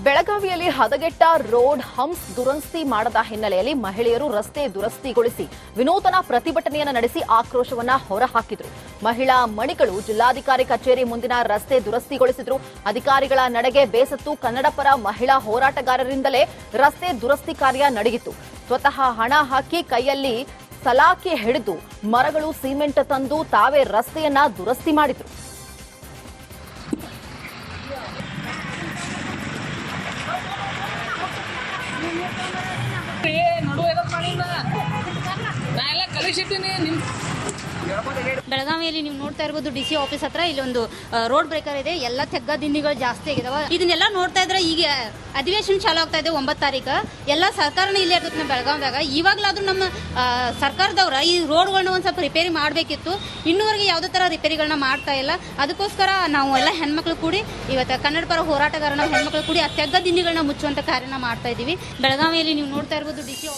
ಬೆಳಗಾವಿಯಲ್ಲಿ ಹದಗೆಟ್ಟ road humps ದುರಸ್ತಿ ಮಾಡದ ಹಿನ್ನೆಲೆಯಲ್ಲಿ ಮಹಿಳೆಯರು ರಸ್ತೆ ದುರಸ್ತಿಗೊಳಿಸಿ ವಿನೂತನ ಪ್ರತಿಭಟನೆಯನ್ನು ನಡೆಸಿ ಆಕ್ರೋಶವನ್ನ ಹೊರಹಾಕಿದ್ರು. ಮಹಿಳಾ ಮಣಿಗಳು ಜಿಲ್ಲಾಧಿಕಾರಿ ಕಚೇರಿ ಮುಂದಿನ ರಸ್ತೆ ದುರಸ್ತಿಗೊಳಿಸಿದ್ರು. ಅಧಿಕಾರಿಗಳ ನಡೆಗೆ ಬೇಸತ್ತು ಕನ್ನಡಪರ ಮಹಿಳಾ ಹೋರಾಟಗಾರರಿಂದಲೇ ರಸ್ತೆ ದುರಸ್ತಿ ಕಾರ್ಯ ನಡೆಯಿತು. ಸ್ವತಃ ಹಣ ಹಾಕಿ ಕೈಯಲ್ಲಿ ಸಲಾಕೆ ಹಿಡಿದು ಮರಗಳು ಸಿಮೆಂಟ್ ತಂದು ತಾವೇ ರಸ್ತೆಯನ್ನ ದುರಸ್ತಿ ಮಾಡಿದ್ರು. ಬೆಳಗಾವಿಯಲ್ಲಿ ನೀವು ನೋಡ್ತಾ ಇರಬಹುದು ಡಿಸಿ ಆಫೀಸ್ ಹತ್ರ ಇಲ್ಲಿ ಒಂದು ರೋಡ್ ಬ್ರೇಕರ್ ಇದೆ. ಎಲ್ಲ ತೆಗ್ಗ ದಿನ್ನಿಗಳು ಜಾಸ್ತಿ ಆಗಿದಾವ. ಇದನ್ನೆಲ್ಲ ನೋಡ್ತಾ ಇದ್ರೆ ಈಗ ಅಧಿವೇಶನ ಚಾಲು ಆಗ್ತಾ ಇದೆ 9 ತಾರೀಕು. ಎಲ್ಲ ಸರ್ಕಾರನೇ ಇಲ್ಲೇ ಇರ್ತದೆ ನಮ್ಮ ಬೆಳಗಾವಿದಾಗ. ಇವಾಗಲಾದ್ರೂ ನಮ್ಮ ಸರ್ಕಾರದವ್ರ ಈ ರೋಡ್ಗಳನ್ನ ಒಂದ್ ಸ್ವಲ್ಪ ರಿಪೇರಿ ಮಾಡಬೇಕಿತ್ತು. ಇನ್ನೂವರೆಗೆ ಯಾವುದೇ ತರ ರಿಪೇರಿಗಳನ್ನ ಮಾಡ್ತಾ ಇಲ್ಲ. ಅದಕ್ಕೋಸ್ಕರ ನಾವು ಎಲ್ಲ ಹೆಣ್ಮಕ್ಳು ಕೂಡಿ ಇವತ್ತು ಕನ್ನಡ ಪರ ಹೋರಾಟಗಾರನ ಹೆಣ್ಮಕ್ಳು ಕೂಡಿ ಆ ತೆಗ್ಗ ದಿನ್ನಿಗಳನ್ನ ಮುಚ್ಚುವಂತ ಕಾರ್ಯನ ಮಾಡ್ತಾ ಇದೀವಿ. ಬೆಳಗಾವಿಯಲ್ಲಿ ನೀವು ನೋಡ್ತಾ ಇರಬಹುದು ಡಿಸಿ